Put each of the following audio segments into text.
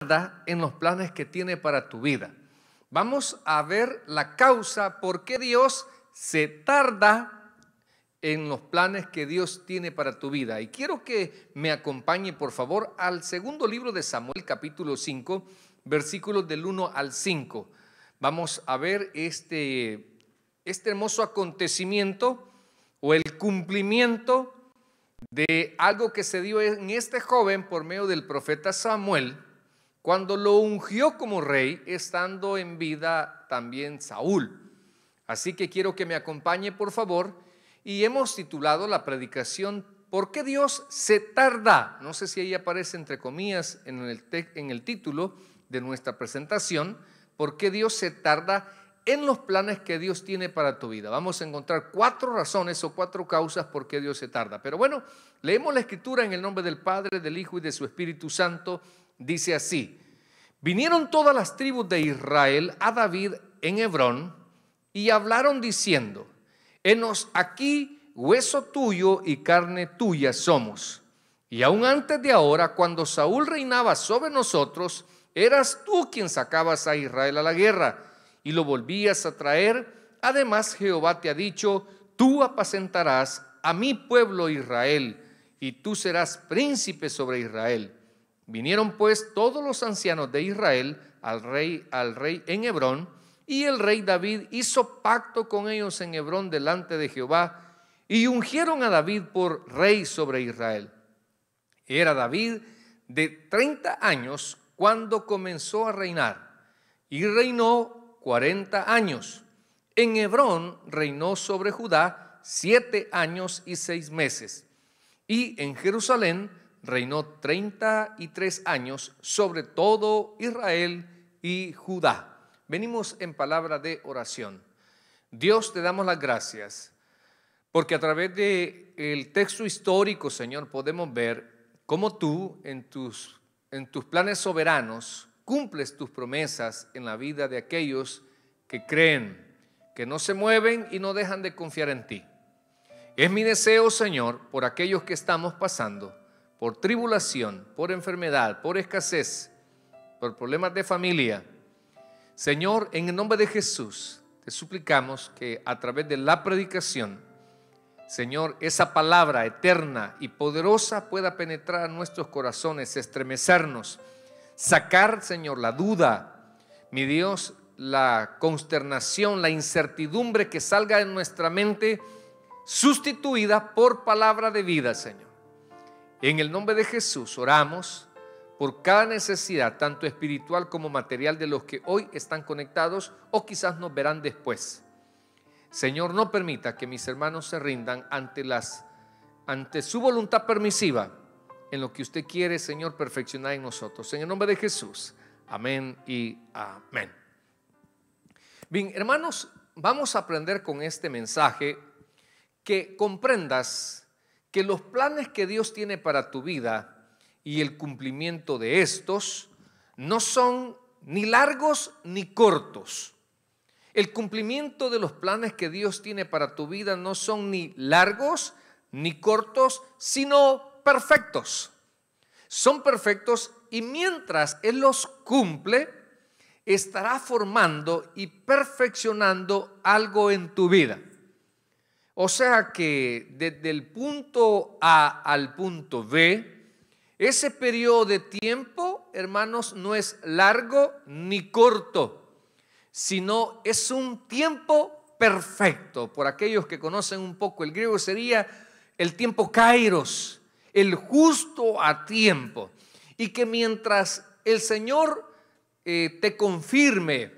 tarda en los planes que tiene para tu vida. Vamos a ver la causa por qué Dios se tarda en los planes que Dios tiene para tu vida. Y quiero que me acompañe, por favor, al segundo libro de Samuel, capítulo 5, versículos del 1 al 5. Vamos a ver este hermoso acontecimiento o el cumplimiento de algo que se dio en este joven por medio del profeta Samuel, cuando lo ungió como rey, estando en vida también Saúl. Así que quiero que me acompañe, por favor, y hemos titulado la predicación ¿por qué Dios se tarda? No sé si ahí aparece entre comillas en el título de nuestra presentación, ¿por qué Dios se tarda en los planes que Dios tiene para tu vida? Vamos a encontrar 4 razones o 4 causas por qué Dios se tarda. Pero bueno, leemos la escritura en el nombre del Padre, del Hijo y de su Espíritu Santo. Dice así: vinieron todas las tribus de Israel a David en Hebrón y hablaron diciendo: henos aquí hueso tuyo y carne tuya somos. Y aún antes de ahora, cuando Saúl reinaba sobre nosotros, eras tú quien sacabas a Israel a la guerra y lo volvías a traer. Además, Jehová te ha dicho: tú apacentarás a mi pueblo Israel y tú serás príncipe sobre Israel. Vinieron pues todos los ancianos de Israel al rey en Hebrón, y el rey David hizo pacto con ellos en Hebrón delante de Jehová, y ungieron a David por rey sobre Israel. Era David de 30 años cuando comenzó a reinar, y reinó 40 años. En Hebrón reinó sobre Judá 7 años y 6 meses, y en Jerusalén reinó 33 años sobre todo Israel y Judá. Venimos en palabra de oración. Dios, te damos las gracias porque a través del texto histórico, Señor, podemos ver cómo tú en tus planes soberanos cumples tus promesas en la vida de aquellos que creen, que no se mueven y no dejan de confiar en ti. Es mi deseo, Señor, por aquellos que estamos pasando por tribulación, por enfermedad, por escasez, por problemas de familia. Señor, en el nombre de Jesús, te suplicamos que a través de la predicación, Señor, esa palabra eterna y poderosa pueda penetrar a nuestros corazones, estremecernos, sacar, Señor, la duda, mi Dios, la consternación, la incertidumbre que salga en nuestra mente, sustituida por palabra de vida, Señor. En el nombre de Jesús oramos por cada necesidad, tanto espiritual como material, de los que hoy están conectados o quizás nos verán después. Señor, no permita que mis hermanos se rindan ante su voluntad permisiva en lo que usted quiere, Señor, perfeccionar en nosotros. En el nombre de Jesús, amén y amén. Bien, hermanos, vamos a aprender con este mensaje que comprendas que los planes que Dios tiene para tu vida y el cumplimiento de estos no son ni largos ni cortos. El cumplimiento de los planes que Dios tiene para tu vida no son ni largos ni cortos, sino perfectos. Son perfectos, y mientras Él los cumple, estará formando y perfeccionando algo en tu vida. O sea que desde el punto A al punto B, ese periodo de tiempo, hermanos, no es largo ni corto, sino es un tiempo perfecto. Por aquellos que conocen un poco el griego, sería el tiempo kairos, el justo a tiempo. Y que mientras el Señor te confirme,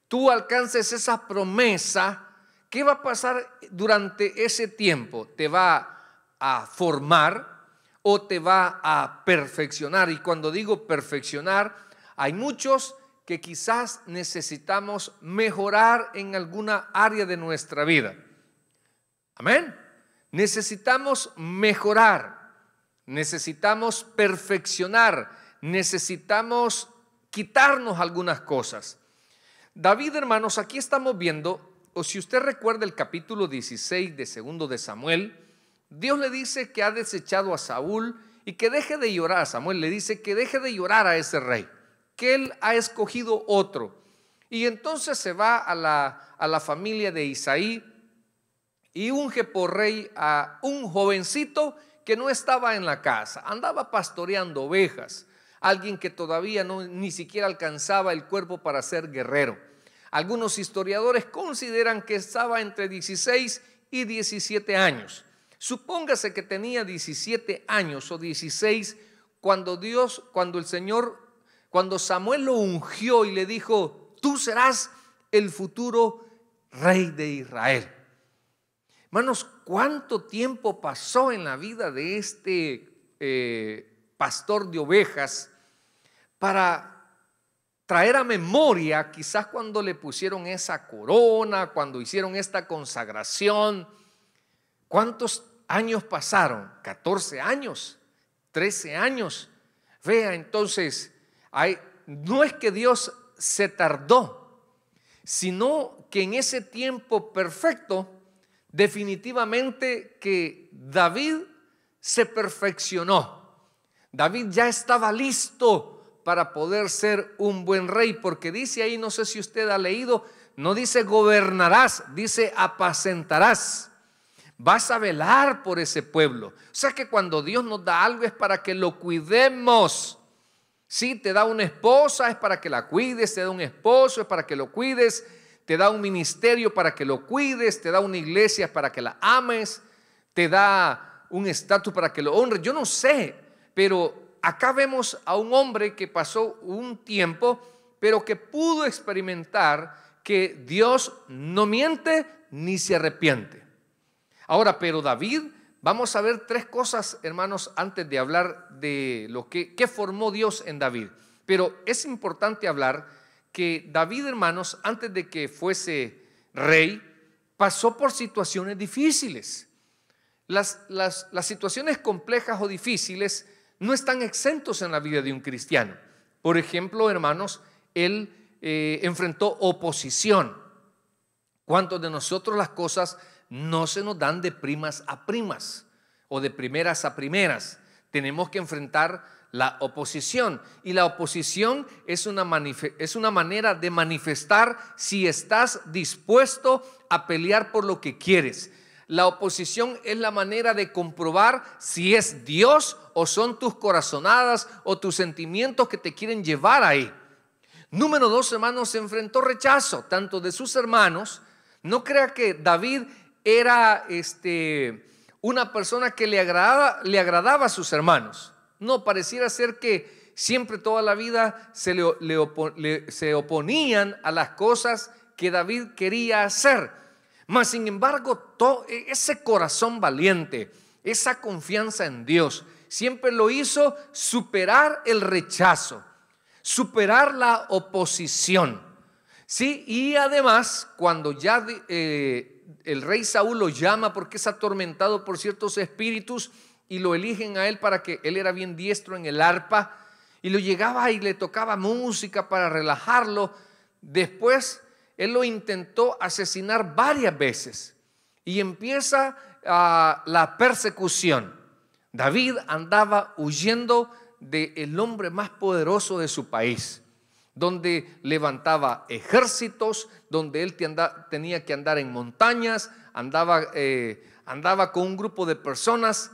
tú alcances esa promesa, ¿qué va a pasar durante ese tiempo? Te va a formar o te va a perfeccionar. Y cuando digo perfeccionar, hay muchos que quizás necesitamos mejorar en alguna área de nuestra vida. Amén. Necesitamos mejorar, necesitamos perfeccionar, necesitamos quitarnos algunas cosas. David, hermanos, aquí estamos viendo, o si usted recuerda el capítulo 16 de 2 de Samuel, Dios le dice que ha desechado a Saúl y que deje de llorar. A Samuel le dice que deje de llorar a ese rey, que él ha escogido otro. Y entonces se va a la familia de Isaí y unge por rey a un jovencito que no estaba en la casa, andaba pastoreando ovejas, alguien que todavía ni siquiera alcanzaba el cuerpo para ser guerrero. Algunos historiadores consideran que estaba entre 16 y 17 años. Supóngase que tenía 17 años o 16 cuando Samuel lo ungió y le dijo: tú serás el futuro rey de Israel. Hermanos, ¿cuánto tiempo pasó en la vida de este pastor de ovejas para traer a memoria, quizás cuando le pusieron esa corona, cuando hicieron esta consagración? ¿Cuántos años pasaron? 14 años, 13 años. Vea, entonces, no es que Dios se tardó, sino que en ese tiempo perfecto, definitivamente que David se perfeccionó. David ya estaba listo para poder ser un buen rey, porque dice ahí, no sé si usted ha leído, no dice gobernarás, dice apacentarás. Vas a velar por ese pueblo. O sea que cuando Dios nos da algo es para que lo cuidemos. Si te da una esposa es para que la cuides, te da un esposo es para que lo cuides, te da un ministerio para que lo cuides, te da una iglesia para que la ames, te da un estatus para que lo honres. Yo no sé, pero acá vemos a un hombre que pasó un tiempo, pero que pudo experimentar que Dios no miente ni se arrepiente. Ahora, pero David, vamos a ver tres cosas, hermanos, antes de hablar de lo que formó Dios en David. Pero es importante hablar que David, hermanos, antes de que fuese rey, pasó por situaciones difíciles. Las situaciones complejas o difíciles no están exentos en la vida de un cristiano. Por ejemplo, hermanos, él enfrentó oposición. ¿Cuántos de nosotros las cosas no se nos dan de primas a primas o de primeras a primeras? Tenemos que enfrentar la oposición, y la oposición es una manera de manifestar si estás dispuesto a pelear por lo que quieres. La oposición es la manera de comprobar si es Dios o son tus corazonadas o tus sentimientos que te quieren llevar ahí. Número dos, hermanos, se enfrentó rechazo tanto de sus hermanos. No crea que David era una persona que le agradaba a sus hermanos. No, pareciera ser que siempre toda la vida se oponían a las cosas que David quería hacer. Mas sin embargo, ese corazón valiente, esa confianza en Dios, siempre lo hizo superar el rechazo, superar la oposición. Sí, y además, cuando ya el rey Saúl lo llama porque es atormentado por ciertos espíritus y lo eligen a él para que él era bien diestro en el arpa y lo llegaba y le tocaba música para relajarlo. Después él lo intentó asesinar varias veces y empieza la persecución. David andaba huyendo del hombre más poderoso de su país, donde levantaba ejércitos, donde él tenía que andar en montañas, andaba con un grupo de personas.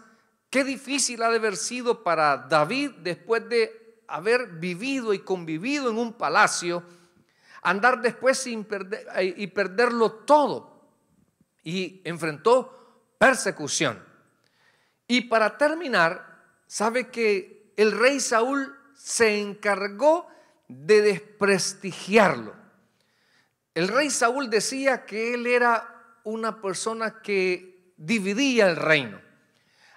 Qué difícil ha de haber sido para David, después de haber vivido y convivido en un palacio, andar después y perderlo todo. Y enfrentó persecución. Y para terminar, sabe que el rey Saúl se encargó de desprestigiarlo. El rey Saúl decía que él era una persona que dividía el reino,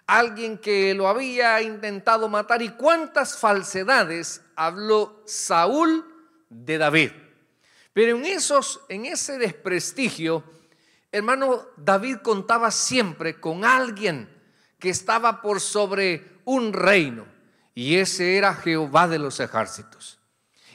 alguien que lo había intentado matar. ¿Y cuántas falsedades habló Saúl de David? Pero en ese desprestigio, hermano, David contaba siempre con alguien que estaba por sobre un reino, y ese era Jehová de los ejércitos.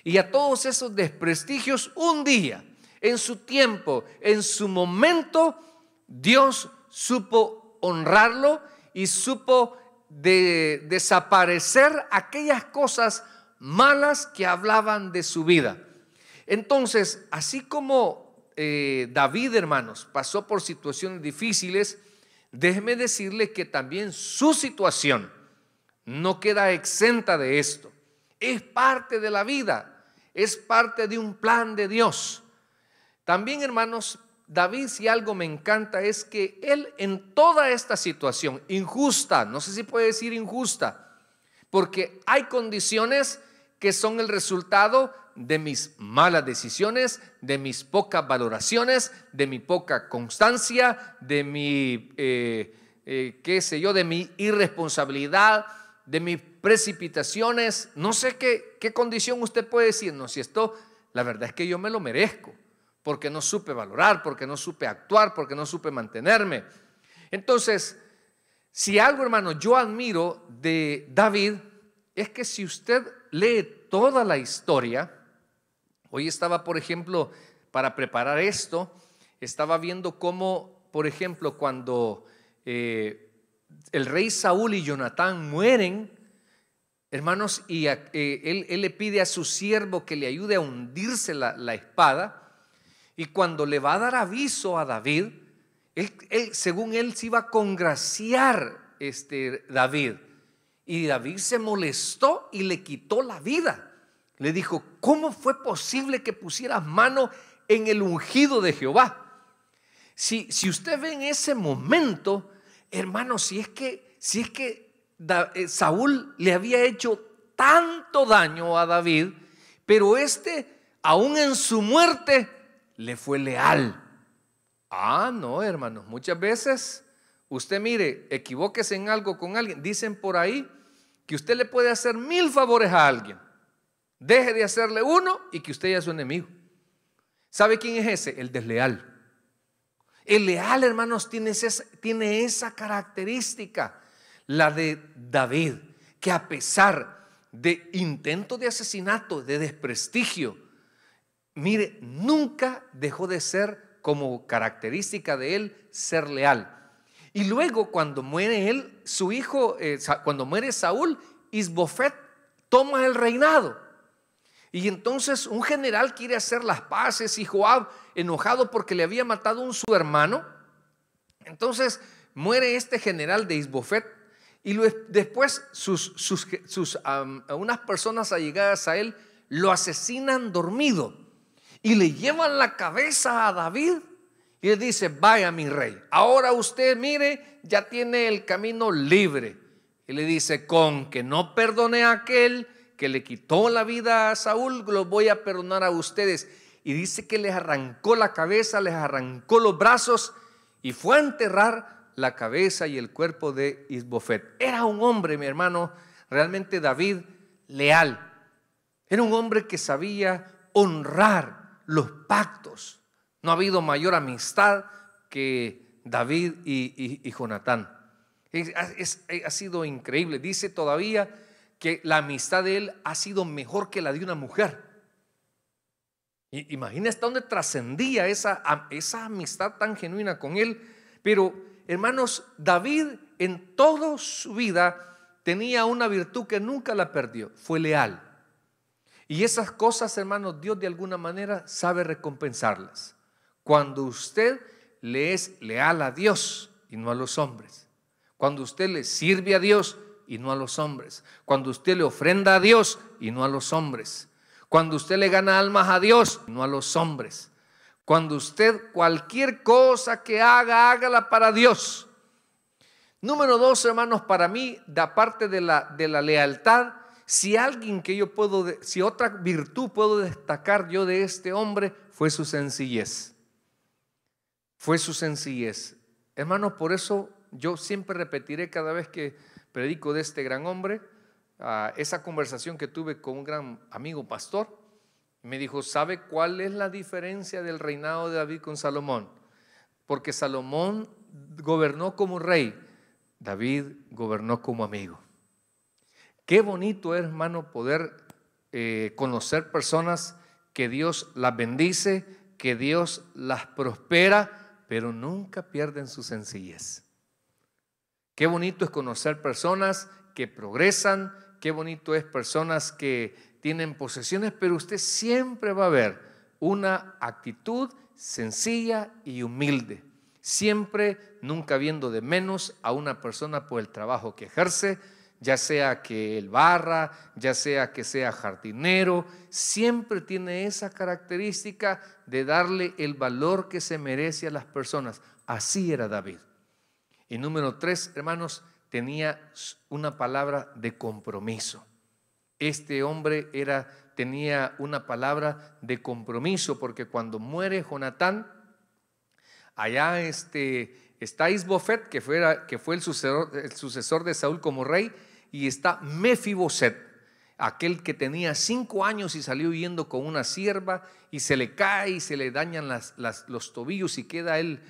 Y a todos esos desprestigios, un día, en su tiempo, en su momento, Dios supo honrarlo y supo desaparecer aquellas cosas malas que hablaban de su vida. Entonces, así como David, hermanos, pasó por situaciones difíciles, déjeme decirle que también su situación no queda exenta de esto. Es parte de la vida, es parte de un plan de Dios. También, hermanos, David, si algo me encanta, es que él en toda esta situación injusta, no sé si puede decir injusta, porque hay condiciones que son el resultado de mis malas decisiones, de mis pocas valoraciones, de mi poca constancia, de mi, qué sé yo, de mi irresponsabilidad, de mis precipitaciones. No sé qué condición usted puede decir, no, si esto, la verdad es que yo me lo merezco, porque no supe valorar, porque no supe actuar, porque no supe mantenerme. Entonces, si algo, hermano, yo admiro de David, es que si usted lee toda la historia, hoy estaba, por ejemplo, para preparar esto, estaba viendo cómo, por ejemplo, cuando el rey Saúl y Jonatán mueren, hermanos, y él le pide a su siervo que le ayude a hundirse la espada, y cuando le va a dar aviso a David, según él se iba a congraciar David, y David se molestó y le quitó la vida. Le dijo: ¿cómo fue posible que pusieras mano en el ungido de Jehová? Si usted ve en ese momento, hermano, si es que Saúl le había hecho tanto daño a David, pero aún en su muerte le fue leal. No, hermanos, muchas veces usted, mire, equivóquese en algo con alguien. Dicen por ahí que usted le puede hacer 1000 favores a alguien, deje de hacerle uno y que usted ya es su enemigo. ¿Sabe quién es ese? El desleal. El leal, hermanos, tiene esa característica, la de David, que a pesar de intentos de asesinato, de desprestigio, mire, nunca dejó de ser como característica de él ser leal. Y luego cuando muere él, su hijo, cuando muere Saúl, Isbofet toma el reinado. Y entonces un general quiere hacer las paces y Joab, enojado porque le había matado su hermano, entonces muere este general de Isbofet. Y después unas personas allegadas a él lo asesinan dormido y le llevan la cabeza a David y le dice: vaya, mi rey, ahora usted, mire, ya tiene el camino libre. Y le dice: con que no perdone a aquel que le quitó la vida a Saúl, lo voy a perdonar a ustedes. Y dice que les arrancó la cabeza, les arrancó los brazos y fue a enterrar la cabeza y el cuerpo de Isbofet. Era un hombre, mi hermano, realmente David, leal. Era un hombre que sabía honrar los pactos. No ha habido mayor amistad que David y Jonatán. Ha sido increíble. Dice todavía que la amistad de él ha sido mejor que la de una mujer. Imagina hasta dónde trascendía esa amistad tan genuina con él. Pero, hermanos, David en toda su vida tenía una virtud que nunca la perdió: fue leal. Y esas cosas, hermanos, Dios de alguna manera sabe recompensarlas. Cuando usted le es leal a Dios y no a los hombres, cuando usted le sirve a Dios y no a los hombres, cuando usted le ofrenda a Dios y no a los hombres, cuando usted le gana almas a Dios y no a los hombres, cuando usted cualquier cosa que haga, hágala para Dios. Número 2, hermanos, para mí, de parte de la lealtad, si otra virtud puedo destacar yo de este hombre, fue su sencillez. Fue su sencillez. Hermanos, por eso yo siempre repetiré cada vez que predico de este gran hombre, esa conversación que tuve con un gran amigo pastor. Me dijo: ¿sabe cuál es la diferencia del reinado de David con Salomón? Porque Salomón gobernó como rey, David gobernó como amigo. Qué bonito es, hermano, poder conocer personas que Dios las bendice, que Dios las prospera, pero nunca pierden su sencillez. Qué bonito es conocer personas que progresan, qué bonito es personas que tienen posesiones, pero usted siempre va a ver una actitud sencilla y humilde. Siempre, nunca viendo de menos a una persona por el trabajo que ejerce, ya sea que él barra, ya sea que sea jardinero, siempre tiene esa característica de darle el valor que se merece a las personas. Así era David. Y número 3, hermanos, tenía una palabra de compromiso. Este hombre tenía una palabra de compromiso, porque cuando muere Jonatán, allá está Isbofet, que fue el sucesor de Saúl como rey, y está Mefiboset, aquel que tenía 5 años y salió huyendo con una sierva, y se le cae y se le dañan los tobillos y queda él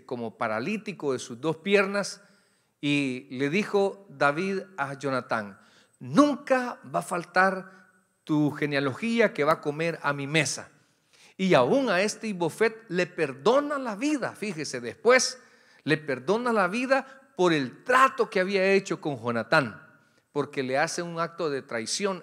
como paralítico de sus 2 piernas. Y le dijo David a Jonatán: nunca va a faltar tu genealogía que va a comer a mi mesa. Y aún a Isbofet le perdona la vida. Fíjese, después le perdona la vida por el trato que había hecho con Jonatán, porque le hace un acto de traición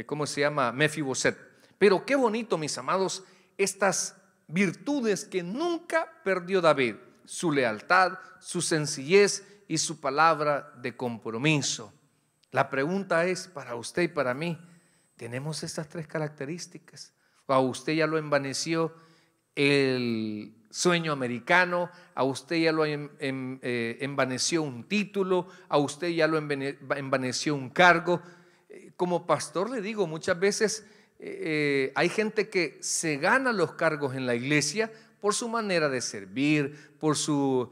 ¿cómo se llama? Mefiboset. Pero qué bonito, mis amados, estas virtudes que nunca perdió David: su lealtad, su sencillez y su palabra de compromiso. La pregunta es para usted y para mí: ¿tenemos estas 3 características? ¿O a usted ya lo envaneció el sueño americano? ¿A usted ya lo envaneció un título? ¿A usted ya lo envaneció un cargo? Como pastor le digo, muchas veces hay gente que se gana los cargos en la iglesia por su manera de servir, por su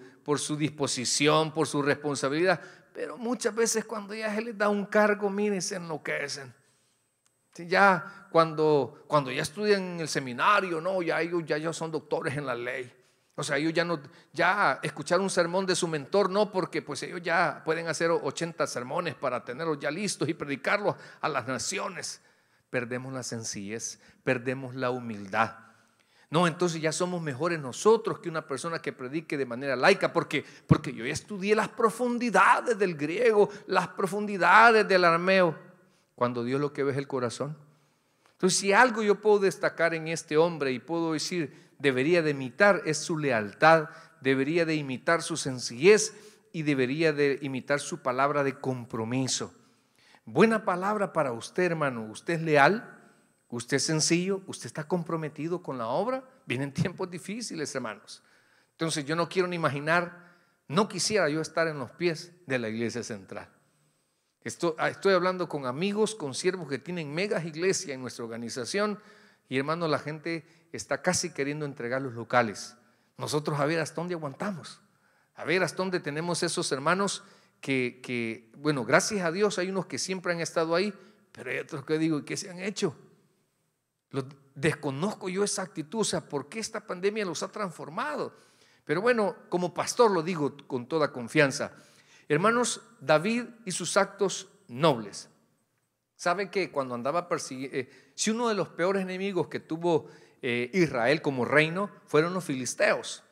disposición, por su responsabilidad, pero muchas veces cuando ya se les da un cargo, miren, se enloquecen. Ya cuando ya estudian en el seminario, no, ya ellos son doctores en la ley. O sea, ellos ya escuchar un sermón de su mentor, no, porque pues ellos ya pueden hacer 80 sermones para tenerlos ya listos y predicarlos a las naciones. Perdemos la sencillez, perdemos la humildad. No, entonces ya somos mejores nosotros que una persona que predique de manera laica, porque yo ya estudié las profundidades del griego, las profundidades del arameo, cuando Dios lo que ve es el corazón. Entonces, si algo yo puedo destacar en este hombre y puedo decir debería de imitar, es su lealtad, debería de imitar su sencillez y debería de imitar su palabra de compromiso. Buena palabra para usted, hermano. ¿Usted es leal? ¿Usted es sencillo? ¿Usted está comprometido con la obra? Vienen tiempos difíciles, hermanos. Entonces yo no quiero ni imaginar, no quisiera yo estar en los pies de la iglesia central. Estoy hablando con amigos, con siervos que tienen megas iglesias en nuestra organización, y hermanos, la gente está casi queriendo entregar los locales. Nosotros a ver hasta dónde aguantamos, a ver hasta dónde tenemos esos hermanos que bueno, gracias a Dios hay unos que siempre han estado ahí, pero hay otros que digo, ¿y qué se han hecho? Desconozco yo esa actitud, o sea, ¿por qué esta pandemia los ha transformado? Pero bueno, como pastor lo digo con toda confianza. Hermanos, David y sus actos nobles. ¿Sabe que cuando andaba persiguiendo, si uno de los peores enemigos que tuvo Israel como reino fueron los filisteos?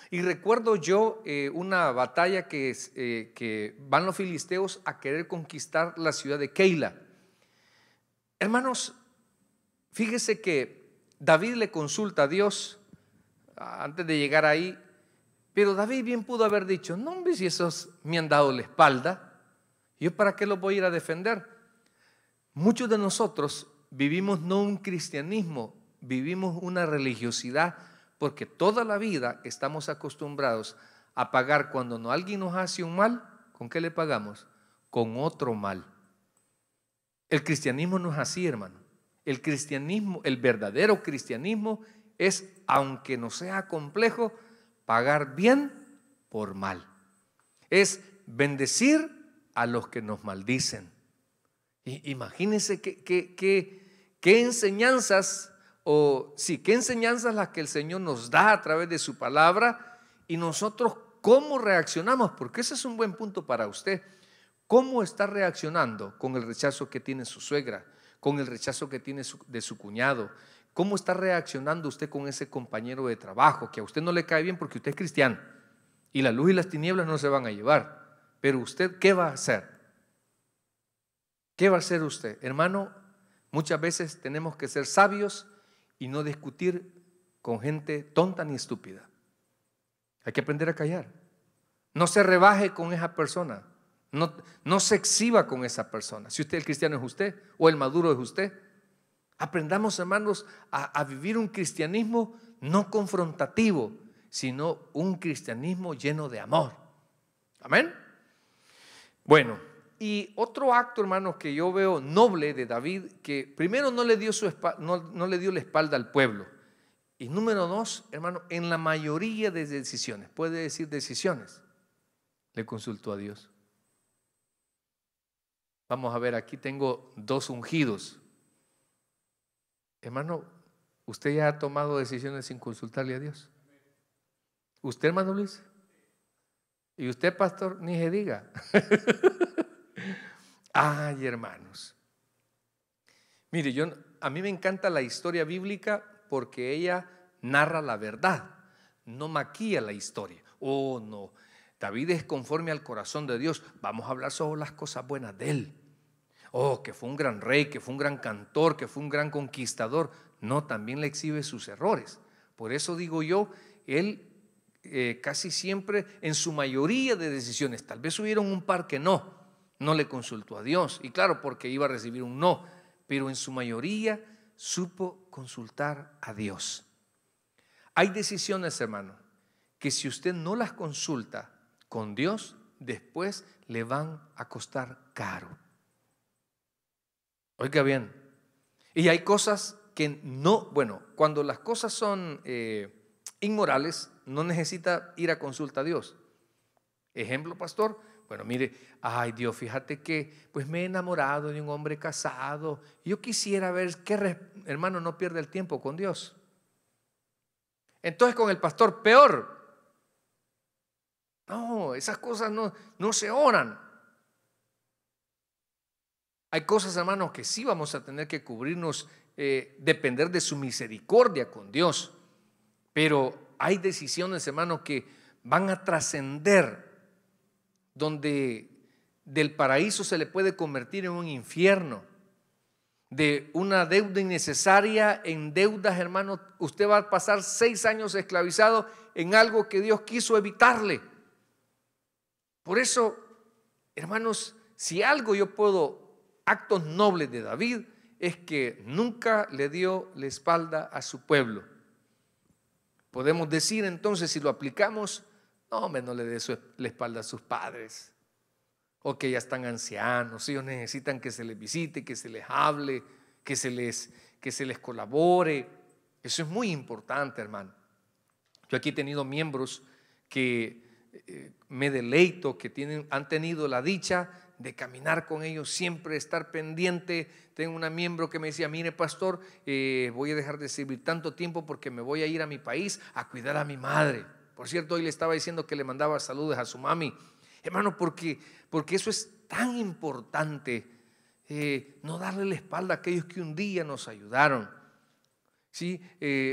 Y recuerdo yo una batalla que van los filisteos a querer conquistar la ciudad de Keila. Hermanos, fíjese que David le consulta a Dios antes de llegar ahí, pero David bien pudo haber dicho: no, hombre, si esos me han dado la espalda, ¿yo para qué los voy a ir a defender? Muchos de nosotros vivimos no un cristianismo, vivimos una religiosidad, porque toda la vida estamos acostumbrados a pagar cuando alguien nos hace un mal. ¿Con qué le pagamos? Con otro mal. El cristianismo no es así, hermano. El cristianismo, el verdadero cristianismo es, aunque no sea complejo, pagar bien por mal. Es bendecir a los que nos maldicen. Imagínense qué enseñanzas, qué enseñanzas las que el Señor nos da a través de su palabra, y nosotros cómo reaccionamos, porque ese es un buen punto para usted. ¿Cómo está reaccionando con el rechazo que tiene su suegra, con el rechazo que tiene de su cuñado? ¿Cómo está reaccionando usted con ese compañero de trabajo que a usted no le cae bien porque usted es cristiano y la luz y las tinieblas no se van a llevar? Pero usted, ¿qué va a hacer? ¿Qué va a hacer usted? Hermano, muchas veces tenemos que ser sabios y no discutir con gente tonta ni estúpida. Hay que aprender a callar. No se rebaje con esa persona. No se exhiba con esa persona. Si usted el cristiano es usted o el maduro es usted. Aprendamos, hermanos, a vivir un cristianismo no confrontativo, sino un cristianismo lleno de amor. Amén. Bueno, y otro acto, hermanos, que yo veo noble de David, que primero no le dio la espalda al pueblo. Y número dos, hermano, en la mayoría de decisiones, puede decir decisiones, le consultó a Dios. Vamos a ver, aquí tengo dos ungidos. Hermano, ¿usted ya ha tomado decisiones sin consultarle a Dios? ¿Usted, hermano Luis? Y usted, pastor, ni se diga. Ay, hermanos. Mire, a mí me encanta la historia bíblica porque ella narra la verdad, no maquilla la historia. Oh, no, David es conforme al corazón de Dios. Vamos a hablar sobre las cosas buenas de él. Oh, que fue un gran rey, que fue un gran cantor, que fue un gran conquistador. No, también le exhibe sus errores. Por eso digo yo, él casi siempre, en su mayoría de decisiones, tal vez hubieron un par que no le consultó a Dios. Y claro, porque iba a recibir un no, pero en su mayoría supo consultar a Dios. Hay decisiones, hermano, que si usted no las consulta con Dios, después le van a costar caro. Oiga bien, y hay cosas que no, bueno, cuando las cosas son inmorales, no necesita ir a consulta a Dios. Ejemplo, pastor, bueno, mire, ay Dios, fíjate que pues me he enamorado de un hombre casado. Yo quisiera ver qué, hermano, no pierde el tiempo con Dios. Entonces con el pastor peor. No, esas cosas no se oran. Hay cosas, hermanos, que sí vamos a tener que cubrirnos, depender de su misericordia con Dios. Pero hay decisiones, hermanos, que van a trascender, donde del paraíso se le puede convertir en un infierno. De una deuda innecesaria en deudas, hermanos, usted va a pasar 6 años esclavizado en algo que Dios quiso evitarle. Por eso, hermanos, si algo yo puedo, actos nobles de David, es que nunca le dio la espalda a su pueblo. Podemos decir entonces, si lo aplicamos, no le dé la espalda a sus padres, o que ya están ancianos, ellos necesitan que se les visite, que se les hable, que se les colabore. Eso es muy importante, hermano. Yo aquí he tenido miembros que me deleito, que han tenido la dicha de caminar con ellos, siempre estar pendiente. Tengo una miembro que me decía, mire pastor, voy a dejar de servir tanto tiempo porque me voy a ir a mi país a cuidar a mi madre. Por cierto, hoy le estaba diciendo que le mandaba saludos a su mami. Hermano, porque eso es tan importante, no darle la espalda a aquellos que un día nos ayudaron. Sí,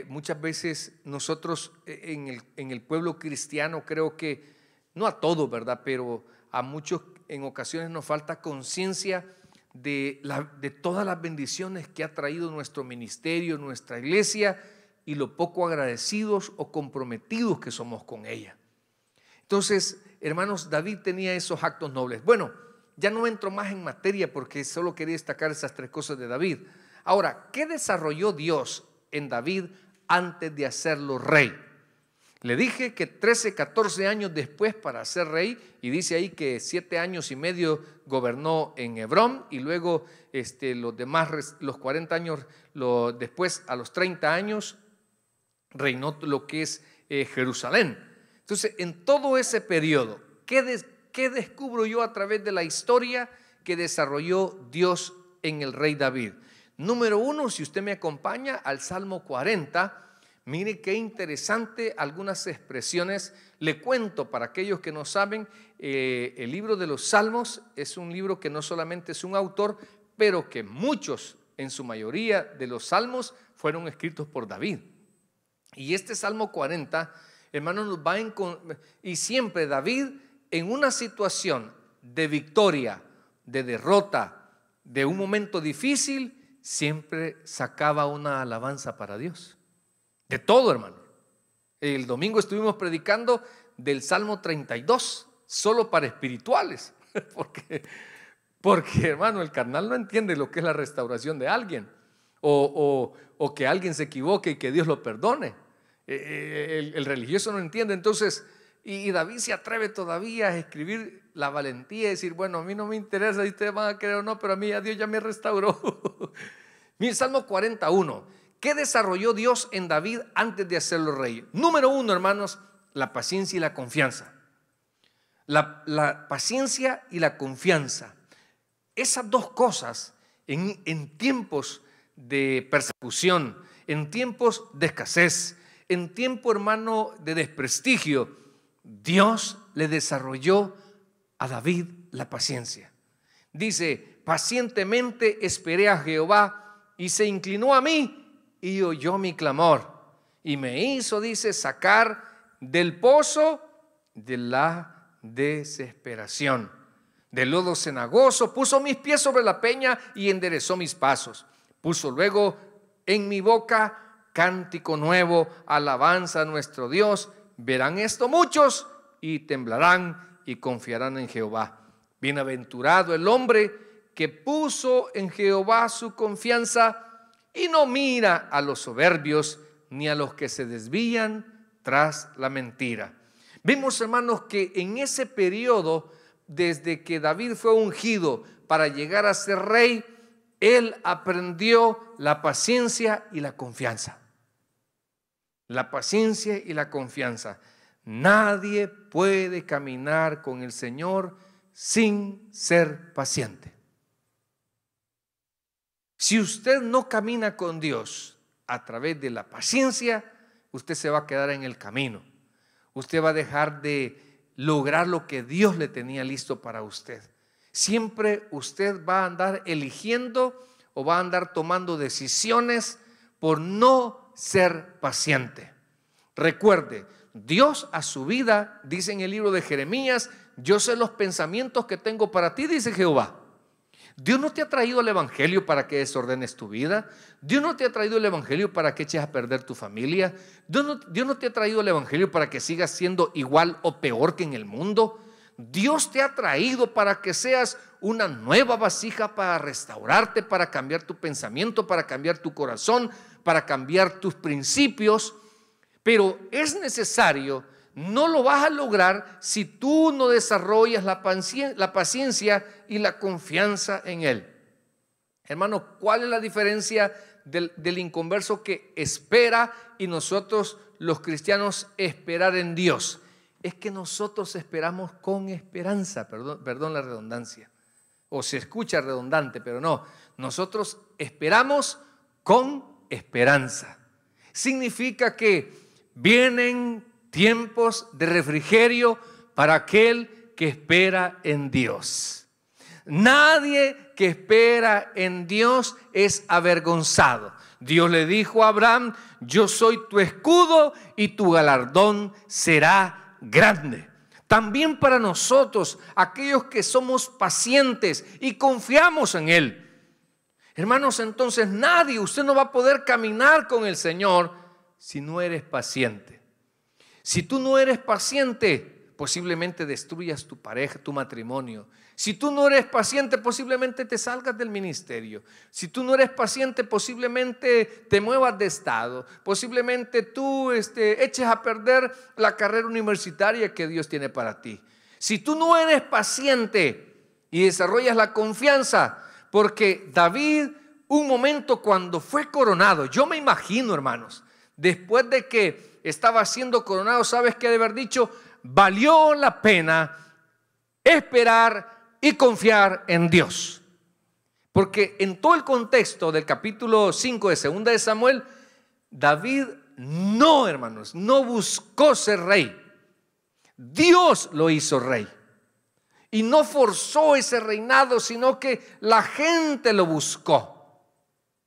muchas veces nosotros en el pueblo cristiano, creo que, no a todos, ¿verdad? Pero a muchos en ocasiones nos falta conciencia de todas las bendiciones que ha traído nuestro ministerio, nuestra iglesia, y lo poco agradecidos o comprometidos que somos con ella. Entonces, hermanos, David tenía esos actos nobles. Bueno, ya no entro más en materia porque solo quería destacar esas 3 cosas de David. Ahora, ¿qué desarrolló Dios en David antes de hacerlo rey? Le dije que 13, 14 años después para ser rey, y dice ahí que 7 años y medio gobernó en Hebrón, y luego los demás, los 40 años después, a los 30 años, reinó lo que es Jerusalén. Entonces, en todo ese periodo, ¿qué descubro yo a través de la historia que desarrolló Dios en el rey David? Número 1, si usted me acompaña al Salmo 40, mire qué interesante algunas expresiones. Le cuento para aquellos que no saben, el libro de los Salmos es un libro que no solamente es un autor, pero que muchos, en su mayoría de los salmos, fueron escritos por David. Y este Salmo 40, hermanos, nos va y siempre David en una situación de victoria, de derrota, de un momento difícil, siempre sacaba una alabanza para Dios. De todo, hermano. El domingo estuvimos predicando del Salmo 32, solo para espirituales, porque hermano, el carnal no entiende lo que es la restauración de alguien, o que alguien se equivoque y que Dios lo perdone. El religioso no entiende. Entonces, y David se atreve todavía a escribir la valentía y decir, bueno, a mí no me interesa si ustedes van a creer o no, pero a mí ya Dios ya me restauró. Mira, Salmo 41. ¿Qué desarrolló Dios en David antes de hacerlo rey? Número 1, hermanos, la paciencia y la confianza. La paciencia y la confianza. Esas dos cosas en tiempos de persecución, en tiempos de escasez, en tiempo, hermano, de desprestigio, Dios le desarrolló a David la paciencia. Dice, pacientemente esperé a Jehová y se inclinó a mí y oyó mi clamor y me hizo, dice, sacar del pozo de la desesperación, del lodo cenagoso. Puso mis pies sobre la peña y enderezó mis pasos. Puso luego en mi boca cántico nuevo, alabanza a nuestro Dios. Verán esto muchos y temblarán y confiarán en Jehová. Bienaventurado el hombre que puso en Jehová su confianza y no mira a los soberbios ni a los que se desvían tras la mentira. Vemos, hermanos, que en ese periodo, desde que David fue ungido para llegar a ser rey, él aprendió la paciencia y la confianza. La paciencia y la confianza. Nadie puede caminar con el Señor sin ser paciente. Si usted no camina con Dios a través de la paciencia, usted se va a quedar en el camino. Usted va a dejar de lograr lo que Dios le tenía listo para usted. Siempre usted va a andar eligiendo o va a andar tomando decisiones por no ser paciente. Recuerde, Dios a su vida, dice en el libro de Jeremías, yo sé los pensamientos que tengo para ti, dice Jehová. Dios no te ha traído el evangelio para que desordenes tu vida. Dios no te ha traído el evangelio para que eches a perder tu familia. Dios no te ha traído el evangelio para que sigas siendo igual o peor que en el mundo. Dios te ha traído para que seas una nueva vasija, para restaurarte, para cambiar tu pensamiento, para cambiar tu corazón, para cambiar tus principios. Pero es necesario, no lo vas a lograr si tú no desarrollas la paciencia y la confianza en Él. Hermano, ¿cuál es la diferencia del inconverso que espera y nosotros los cristianos esperar en Dios? Es que nosotros esperamos con esperanza, perdón la redundancia, o se escucha redundante, pero no, nosotros esperamos con esperanza. Significa que vienen tiempos de refrigerio para aquel que espera en Dios. Nadie que espera en Dios es avergonzado. Dios le dijo a Abraham, yo soy tu escudo y tu galardón será grande. También para nosotros, aquellos que somos pacientes y confiamos en Él. Hermanos, entonces usted no va a poder caminar con el Señor si no eres paciente. Si tú no eres paciente, posiblemente destruyas tu pareja, tu matrimonio. Si tú no eres paciente, posiblemente te salgas del ministerio. Si tú no eres paciente, posiblemente te muevas de estado. Posiblemente tú eches a perder la carrera universitaria que Dios tiene para ti. Si tú no eres paciente y desarrollas la confianza, porque David, un momento cuando fue coronado, yo me imagino, hermanos, después de que estaba siendo coronado, ¿sabes qué? De haber dicho, valió la pena esperar y confiar en Dios. Porque en todo el contexto del capítulo 5 de 2 de Samuel, David no, hermanos, no buscó ser rey. Dios lo hizo rey. Y no forzó ese reinado, sino que la gente lo buscó.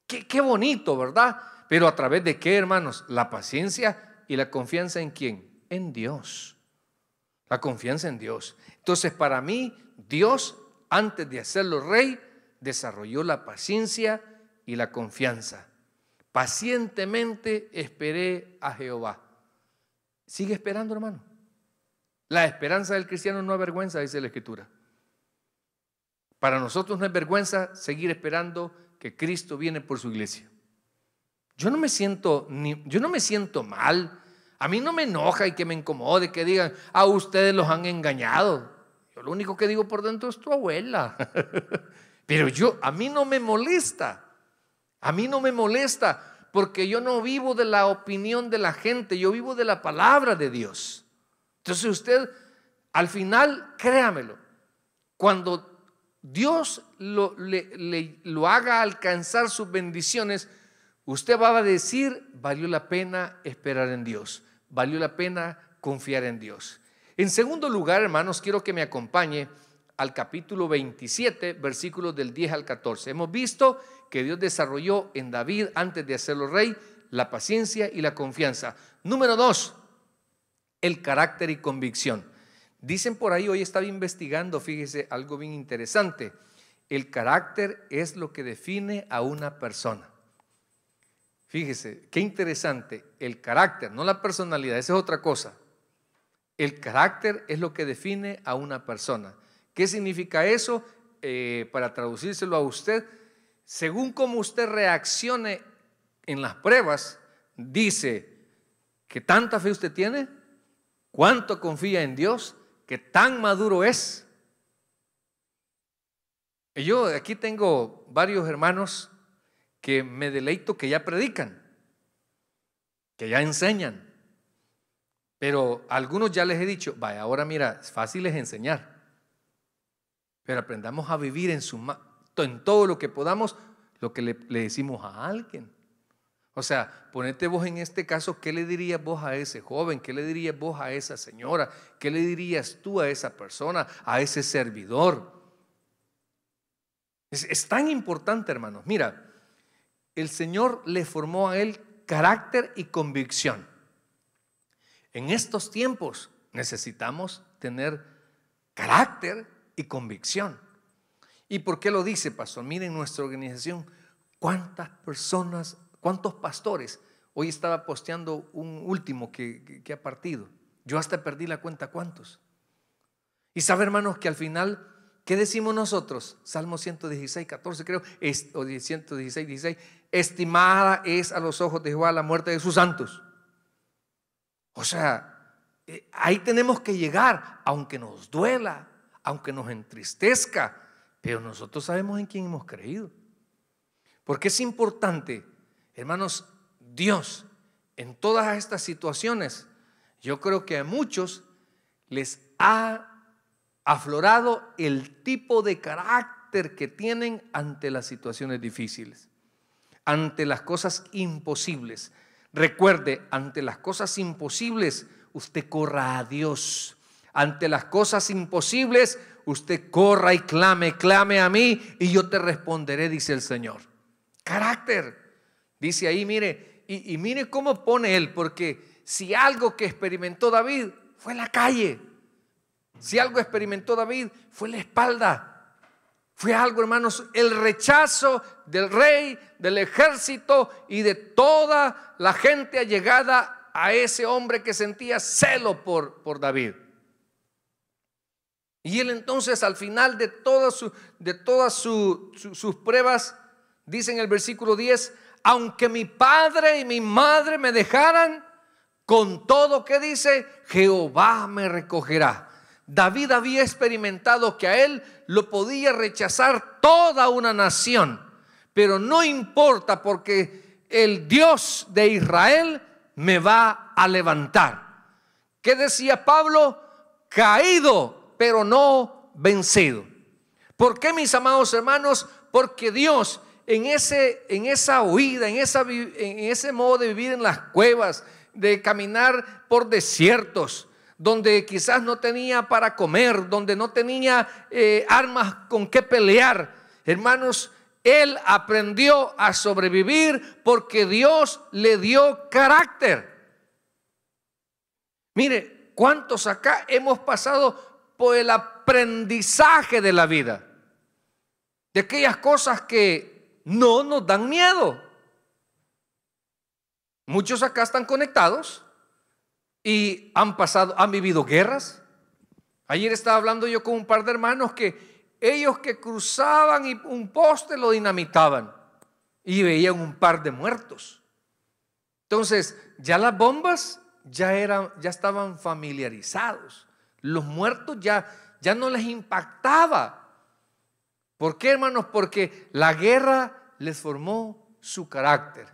Qué bonito, ¿verdad? Pero ¿a través de qué, hermanos? La paciencia y la confianza ¿en quién? En Dios. La confianza en Dios. Entonces, para mí, Dios, antes de hacerlo rey, desarrolló la paciencia y la confianza. Pacientemente esperé a Jehová. Sigue esperando, hermano. La esperanza del cristiano no avergüenza, dice la Escritura. Para nosotros no es vergüenza seguir esperando que Cristo viene por su iglesia. Yo no me siento mal. A mí no me enoja y que me incomode que digan, a ustedes los han engañado. Yo lo único que digo por dentro es tu abuela. Pero a mí no me molesta. A mí no me molesta porque yo no vivo de la opinión de la gente, yo vivo de la palabra de Dios. Entonces usted, al final, créamelo, cuando Dios lo haga alcanzar sus bendiciones, usted va a decir, valió la pena esperar en Dios, valió la pena confiar en Dios. En segundo lugar, hermanos, quiero que me acompañe al capítulo 27, versículos del 10 al 14. Hemos visto que Dios desarrolló en David, antes de hacerlo rey, la paciencia y la confianza. Número 2, el carácter y convicción. Dicen por ahí, hoy estaba investigando, fíjese, algo bien interesante. El carácter es lo que define a una persona. Fíjese, qué interesante. El carácter, no la personalidad, esa es otra cosa. El carácter es lo que define a una persona. ¿Qué significa eso? Para traducírselo a usted, según cómo usted reaccione en las pruebas, dice que tanta fe usted tiene, cuánto confía en Dios, que tan maduro es. Y yo aquí tengo varios hermanos que me deleito que ya predican, que ya enseñan, pero a algunos ya les he dicho, vaya, ahora mira, fácil es enseñar, pero aprendamos a vivir en todo lo que podamos, lo que le decimos a alguien. O sea, ponete vos en este caso, ¿qué le dirías vos a ese joven? ¿Qué le dirías vos a esa señora? ¿Qué le dirías tú a esa persona, a ese servidor? Es tan importante, hermanos. Mira, el Señor le formó a él carácter y convicción. En estos tiempos necesitamos tener carácter y convicción. ¿Y por qué lo dice, pastor? Miren nuestra organización, cuántas personas, cuántos pastores. Hoy estaba posteando un último que ha partido. Yo hasta perdí la cuenta cuántos. Y sabe, hermanos, que al final, ¿qué decimos nosotros? Salmo 116, 14 creo, o 116, 16. Estimada es a los ojos de Jehová la muerte de sus santos. O sea, ahí tenemos que llegar, aunque nos duela, aunque nos entristezca, pero nosotros sabemos en quién hemos creído. Porque es importante, hermanos, Dios en todas estas situaciones, yo creo que a muchos les ha aflorado el tipo de carácter que tienen ante las situaciones difíciles, ante las cosas imposibles. Recuerde, ante las cosas imposibles, usted corra a Dios. Ante las cosas imposibles, usted corra y clame a mí y yo te responderé, dice el Señor. Carácter. Dice ahí, mire, y mire cómo pone él, porque si algo que experimentó David fue la calle, si algo experimentó David fue la espalda, fue algo, hermanos, el rechazo del rey, del ejército y de toda la gente allegada a ese hombre que sentía celo por David. Y él entonces, al final de todas sus pruebas, dice en el versículo 10, aunque mi padre y mi madre me dejaran, con todo, que dice, Jehová me recogerá. David había experimentado que a él lo podía rechazar toda una nación, pero no importa, porque el Dios de Israel me va a levantar. ¿Qué decía Pablo? Caído, pero no vencido. ¿Por qué, mis amados hermanos? Porque Dios en esa huida, en ese modo de vivir en las cuevas, de caminar por desiertos, donde quizás no tenía para comer, donde no tenía armas con que pelear, hermanos, él aprendió a sobrevivir porque Dios le dio carácter. Mire, ¿cuántos acá hemos pasado por el aprendizaje de la vida? de aquellas cosas que no nos dan miedo. Muchos acá están conectados y han vivido guerras. Ayer estaba hablando yo con un par de hermanos que ellos que cruzaban y un poste lo dinamitaban y veían un par de muertos. Entonces, ya las bombas ya estaban familiarizados. Los muertos ya no les impactaba. ¿Por qué, hermanos? Porque la guerra les formó su carácter.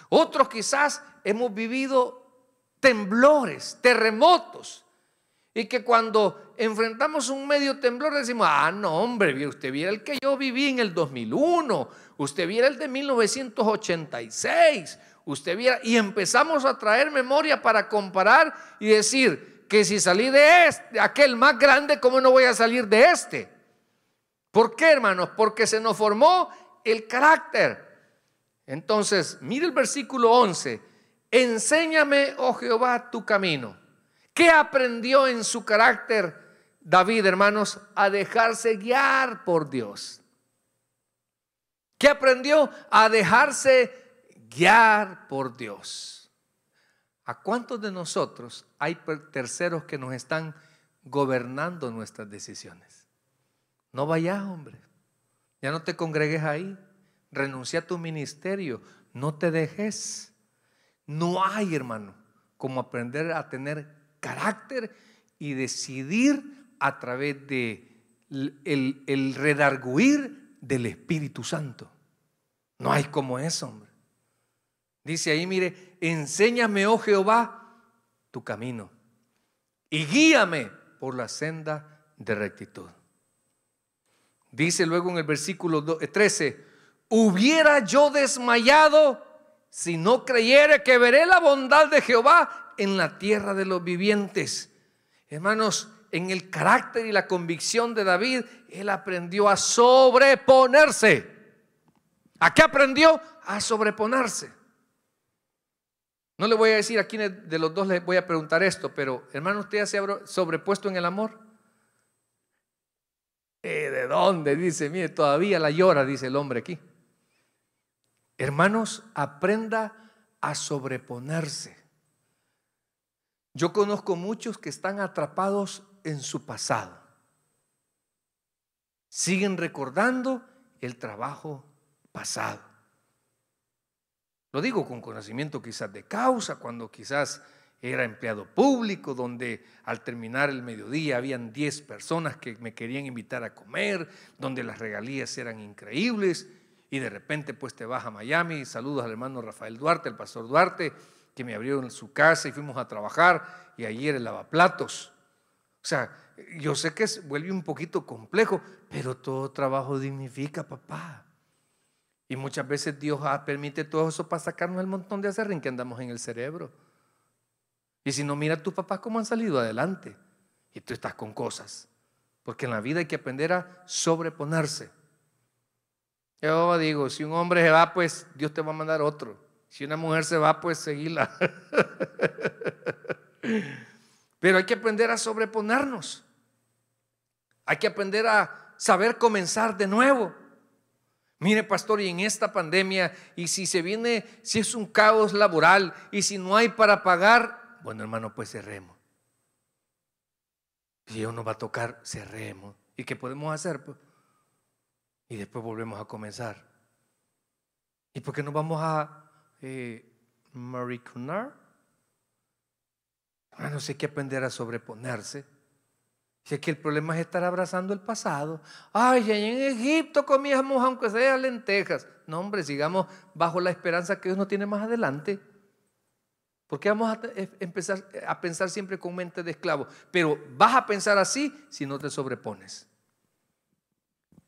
Otros quizás hemos vivido temblores, terremotos, y que cuando enfrentamos un medio temblor decimos: ah, no, hombre, usted viera el que yo viví en el 2001, usted viera el de 1986, usted viera, y empezamos a traer memoria para comparar y decir que si salí de aquel más grande, ¿cómo no voy a salir de este? ¿Por qué, hermanos? Porque se nos formó el carácter. Entonces, mire el versículo 11: enséñame, oh Jehová, tu camino. ¿Qué aprendió en su carácter David, hermanos? A dejarse guiar por Dios. ¿Qué aprendió? A dejarse guiar por Dios. ¿A cuántos de nosotros hay terceros que nos están gobernando nuestras decisiones? No vayas, hombre, ya no te congregues ahí, renuncia a tu ministerio, no te dejes. No hay, hermano, como aprender a tener carácter y decidir a través de el redarguir del Espíritu Santo. No hay como eso, hombre. Dice ahí, mire, enséñame, oh Jehová, tu camino y guíame por la senda de rectitud. Dice luego en el versículo 13: hubiera yo desmayado si no creyere que veré la bondad de Jehová en la tierra de los vivientes. Hermanos, en el carácter y la convicción de David, él aprendió a sobreponerse. ¿A qué aprendió? A sobreponerse. No le voy a decir a quién de los dos les voy a preguntar esto, pero hermano, ¿usted ya se ha sobrepuesto en el amor? ¿De dónde? Dice, mire, todavía la llora, dice el hombre aquí. Hermanos, aprenda a sobreponerse. Yo conozco muchos que están atrapados en su pasado. Siguen recordando el trabajo pasado. Lo digo con conocimiento quizás de causa, cuando quizás era empleado público, donde al terminar el mediodía habían 10 personas que me querían invitar a comer, donde las regalías eran increíbles, y de repente pues te vas a Miami. Saludos al hermano Rafael Duarte, el pastor Duarte, que me abrió en su casa y fuimos a trabajar, y allí era el lavaplatos. O sea, yo sé que vuelve un poquito complejo, pero todo trabajo dignifica, papá. Y muchas veces Dios permite todo eso para sacarnos el montón de acerrín que andamos en el cerebro. Y si no, mira a tus papás cómo han salido adelante, y tú estás con cosas. Porque en la vida hay que aprender a sobreponerse. Yo digo, si un hombre se va, pues Dios te va a mandar otro. Si una mujer se va, pues seguirla. Pero hay que aprender a sobreponernos. Hay que aprender a saber comenzar de nuevo. Mire, pastor, y en esta pandemia, y si es un caos laboral, y si no hay para pagar, bueno, hermano, pues cerremos. Si Dios nos va a tocar, cerremos. ¿Y qué podemos hacer? Pues, y después volvemos a comenzar. ¿Y por qué no vamos a mariconar? Hermano, hay que aprender a sobreponerse. Si es que el problema es estar abrazando el pasado. Ay, en Egipto comíamos aunque sea lentejas. No, hombre, sigamos bajo la esperanza que Dios nos tiene más adelante. Porque vamos a empezar a pensar siempre con mente de esclavo. Pero vas a pensar así si no te sobrepones.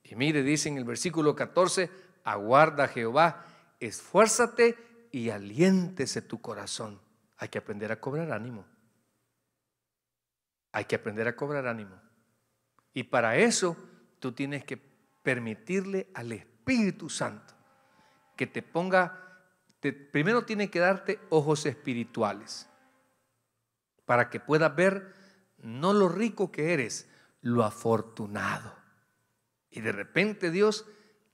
Y mire, dice en el versículo 14: aguarda a Jehová, esfuérzate y aliéntese tu corazón. Hay que aprender a cobrar ánimo. Hay que aprender a cobrar ánimo. Y para eso tú tienes que permitirle al Espíritu Santo que te ponga, primero tiene que darte ojos espirituales para que puedas ver no lo rico que eres, lo afortunado. Y de repente Dios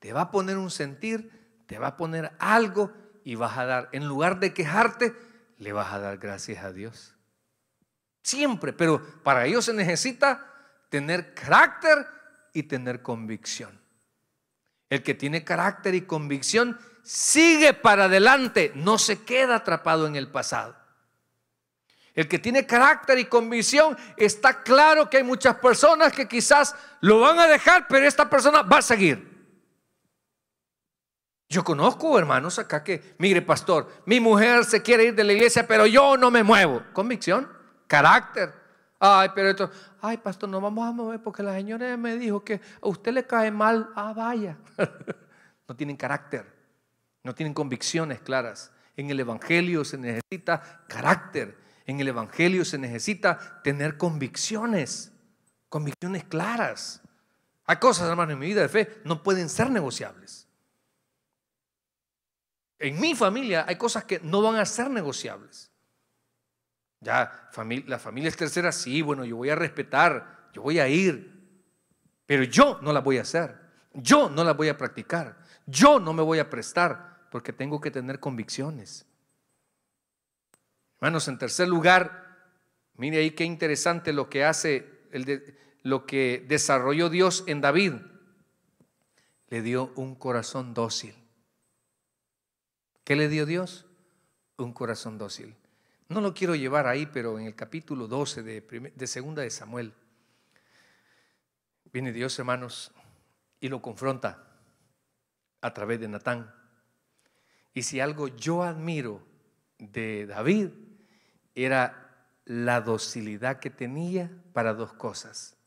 te va a poner un sentir, te va a poner algo y vas a dar, en lugar de quejarte, le vas a dar gracias a Dios. Siempre, pero para ello se necesita tener carácter y tener convicción. El que tiene carácter y convicción sigue para adelante, no se queda atrapado en el pasado. El que tiene carácter y convicción está claro que hay muchas personas que quizás lo van a dejar, pero esta persona va a seguir. Yo conozco hermanos acá que, mire pastor, mi mujer se quiere ir de la iglesia, pero yo no me muevo. Convicción, carácter. Ay, pero esto, ay pastor, no vamos a mover porque la señora me dijo que a usted le cae mal. Ah, vaya. No tienen carácter, no tienen convicciones claras. En el evangelio se necesita carácter. En el evangelio se necesita tener convicciones, convicciones claras. Hay cosas, hermano, en mi vida de fe no pueden ser negociables. En mi familia hay cosas que no van a ser negociables. Ya, la familia es tercera, sí, bueno, yo voy a respetar, yo voy a ir, pero yo no la voy a hacer, yo no la voy a practicar, yo no me voy a prestar, porque tengo que tener convicciones. Hermanos, en tercer lugar, mire ahí qué interesante lo que hace, lo que desarrolló Dios en David. Le dio un corazón dócil. ¿Qué le dio Dios? Un corazón dócil. No lo quiero llevar ahí, pero en el capítulo 12 de segunda de Samuel, viene Dios, hermanos, y lo confronta a través de Natán. Y si algo yo admiro de David, era la docilidad que tenía para dos cosas.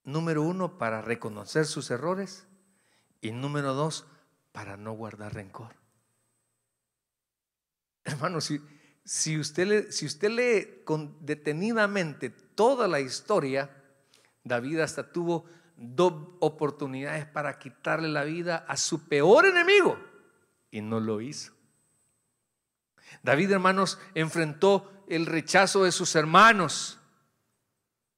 Número uno, para reconocer sus errores, y número dos, para no guardar rencor. Hermano, si usted lee detenidamente toda la historia, David hasta tuvo 2 oportunidades para quitarle la vida a su peor enemigo y no lo hizo. David, hermanos, enfrentó el rechazo de sus hermanos,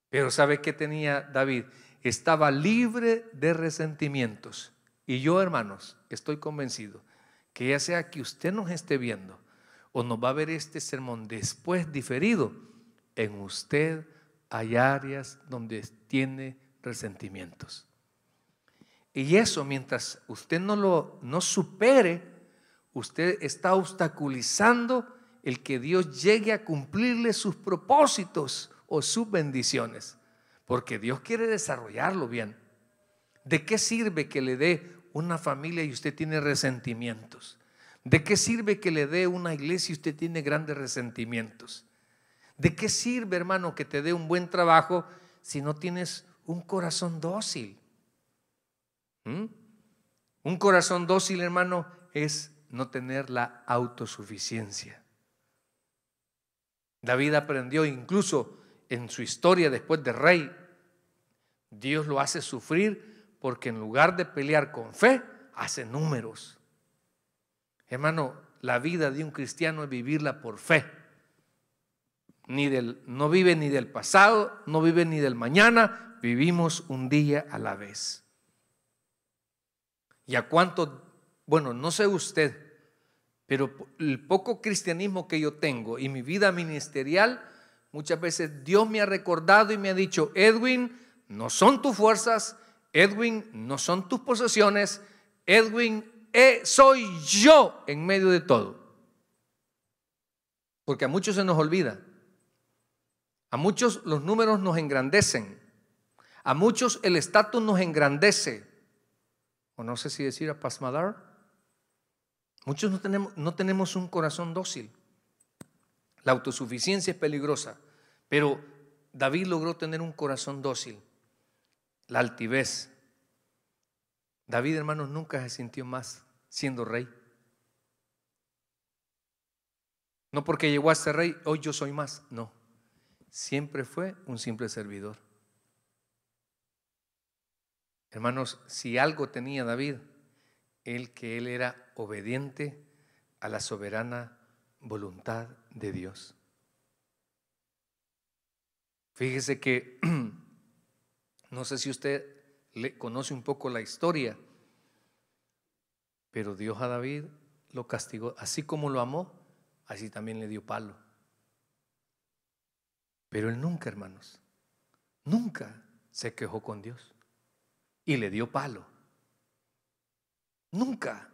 pero ¿sabe qué tenía David? Estaba libre de resentimientos. Y yo, hermanos, estoy convencido que ya sea que usted nos esté viendo o nos va a ver este sermón después diferido, en usted hay áreas donde tiene resentimientos. Y eso, mientras usted no supere, usted está obstaculizando el que Dios llegue a cumplirle sus propósitos o sus bendiciones, porque Dios quiere desarrollarlo bien. ¿De qué sirve que le dé una familia y usted tiene resentimientos? ¿De qué sirve que le dé una iglesia y usted tiene grandes resentimientos? ¿De qué sirve, hermano, que te dé un buen trabajo si no tienes un corazón dócil? Un corazón dócil, hermano, es no tener la autosuficiencia. David aprendió incluso en su historia después de rey. Dios lo hace sufrir porque en lugar de pelear con fe, hace números. Hermano, la vida de un cristiano es vivirla por fe. No vive ni del pasado, no vive ni del mañana, vivimos un día a la vez. ¿Y a cuánto? Bueno, no sé usted, pero el poco cristianismo que yo tengo y mi vida ministerial, muchas veces Dios me ha recordado y me ha dicho: Edwin, no son tus fuerzas, Edwin, no son tus posesiones, Edwin, soy yo en medio de todo. Porque a muchos se nos olvida, a muchos los números nos engrandecen, a muchos el estatus nos engrandece, o no sé si decir apasmadar. Muchos no tenemos un corazón dócil. La autosuficiencia es peligrosa, pero David logró tener un corazón dócil. La altivez. David, hermanos, nunca se sintió más siendo rey. No porque llegó a ser rey, hoy yo soy más. No, siempre fue un simple servidor. Hermanos, si algo tenía David, que él era obediente a la soberana voluntad de Dios. Fíjese que no sé si usted conoce un poco la historia, Pero Dios a David lo castigó. Así como lo amó, así también le dio palo. Pero él nunca, hermanos, nunca se quejó con Dios. Y le dio palo. Nunca.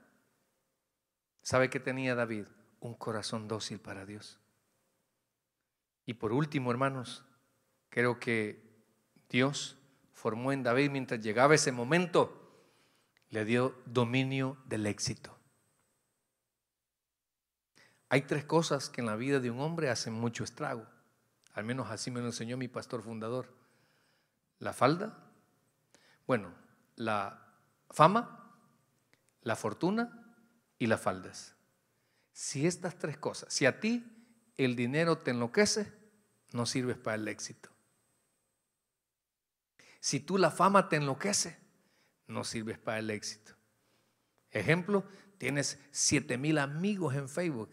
¿Sabe qué tenía David? Un corazón dócil para Dios. Y por último, hermanos, creo que Dios formó en David, mientras llegaba ese momento, le dio dominio del éxito. Hay 3 cosas que en la vida de un hombre hacen mucho estrago. Al menos así me lo enseñó mi pastor fundador. La falda, bueno, la fama, la fortuna y las faldas. Si estas 3 cosas, si a ti el dinero te enloquece, no sirves para el éxito. Si tú la fama te enloquece, no sirves para el éxito. Ejemplo, tienes 7,000 amigos en Facebook,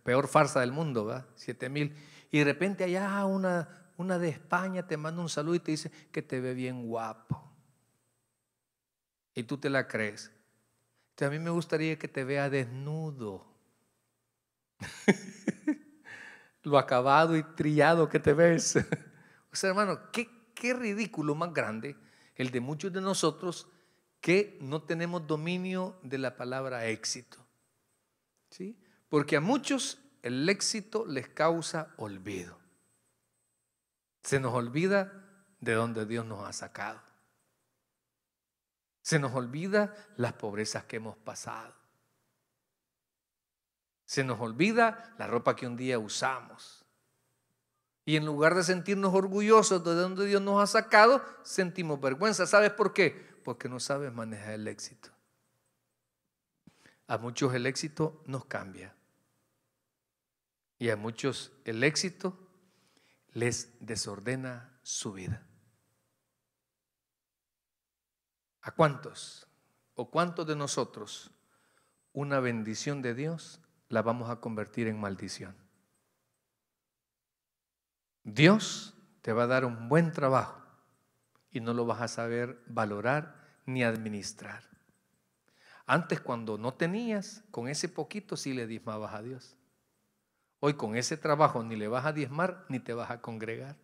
peor farsa del mundo, ¿verdad? 7,000. Y de repente allá una de España te manda un saludo y te dice que te ve bien guapo. Y tú te la crees. Entonces, a mí me gustaría que te vea desnudo. Lo acabado y trillado que te ves. O sea, hermano, qué ridículo más grande el de muchos de nosotros que no tenemos dominio de la palabra éxito. ¿Sí? Porque a muchos el éxito les causa olvido. Se nos olvida de dónde Dios nos ha sacado. Se nos olvida las pobrezas que hemos pasado. Se nos olvida la ropa que un día usamos. Y en lugar de sentirnos orgullosos de donde Dios nos ha sacado, sentimos vergüenza. ¿Sabes por qué? Porque no sabes manejar el éxito. A muchos el éxito nos cambia. Y a muchos el éxito les desordena su vida. ¿A cuántos o cuántos de nosotros una bendición de Dios la vamos a convertir en maldición? Dios te va a dar un buen trabajo y no lo vas a saber valorar ni administrar. Antes, cuando no tenías, con ese poquito sí le diezmabas a Dios. Hoy con ese trabajo ni le vas a diezmar ni te vas a congregar.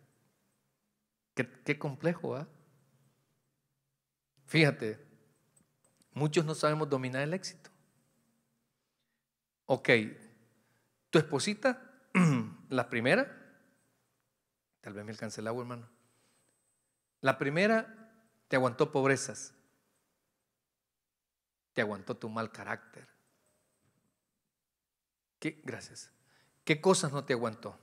Qué complejo, ¿eh? Fíjate, muchos no sabemos dominar el éxito. Ok, tu esposita, la primera, tal vez me alcance el agua, hermano. La primera te aguantó pobrezas, te aguantó tu mal carácter. Gracias. ¿Qué cosas no te aguantó?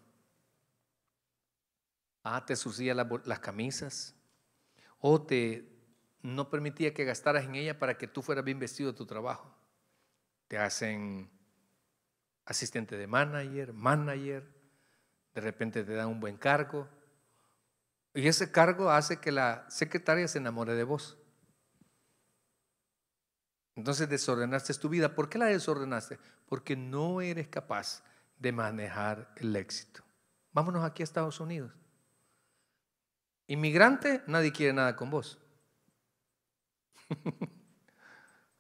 Te surcía las camisas, o no permitía que gastaras en ella para que tú fueras bien vestido de tu trabajo. Te hacen asistente de manager, de repente te dan un buen cargo, y ese cargo hace que la secretaria se enamore de vos. Entonces desordenaste tu vida. ¿Por qué la desordenaste? Porque no eres capaz de manejar el éxito. Vámonos aquí a Estados Unidos. Inmigrante, nadie quiere nada con vos.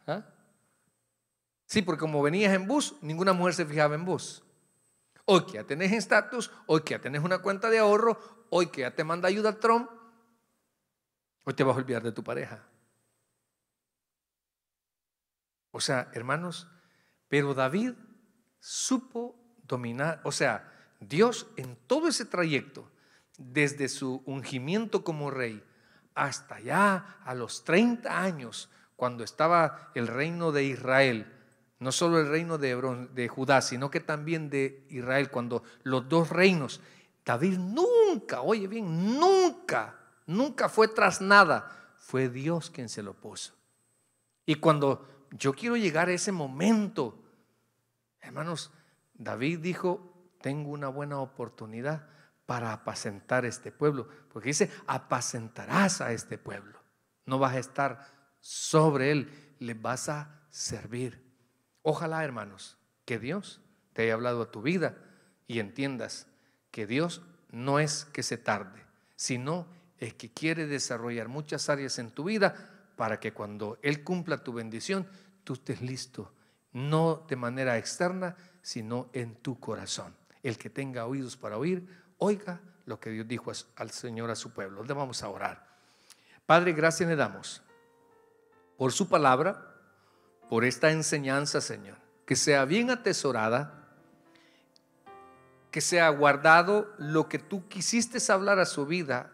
¿Ah? Sí, porque como venías en bus, ninguna mujer se fijaba en vos. Hoy que ya tenés estatus, hoy que ya tenés una cuenta de ahorro, hoy que ya te manda ayuda a Trump, hoy te vas a olvidar de tu pareja. O sea, hermanos, pero David supo dominar, o sea, Dios en todo ese trayecto, desde su ungimiento como rey hasta ya a los 30 años, cuando estaba el reino de Israel, no solo el reino de Judá, sino que también de Israel, cuando los dos reinos, David nunca, oye bien, nunca fue tras nada, fue Dios quien se lo puso. Y cuando yo quiero llegar a ese momento, hermanos, David dijo, tengo una buena oportunidad para apacentar este pueblo, porque dice, apacentarás a este pueblo, no vas a estar sobre él, le vas a servir. Ojalá, hermanos, que Dios te haya hablado a tu vida y entiendas que Dios no es que se tarde, sino es que quiere desarrollar muchas áreas en tu vida para que cuando Él cumpla tu bendición, tú estés listo no de manera externa, sino en tu corazón. El que tenga oídos para oír, oiga lo que Dios dijo al Señor, a su pueblo. Le vamos a orar. Padre, gracias le damos por su palabra, por esta enseñanza, Señor, que sea bien atesorada, que sea guardado lo que tú quisiste hablar a su vida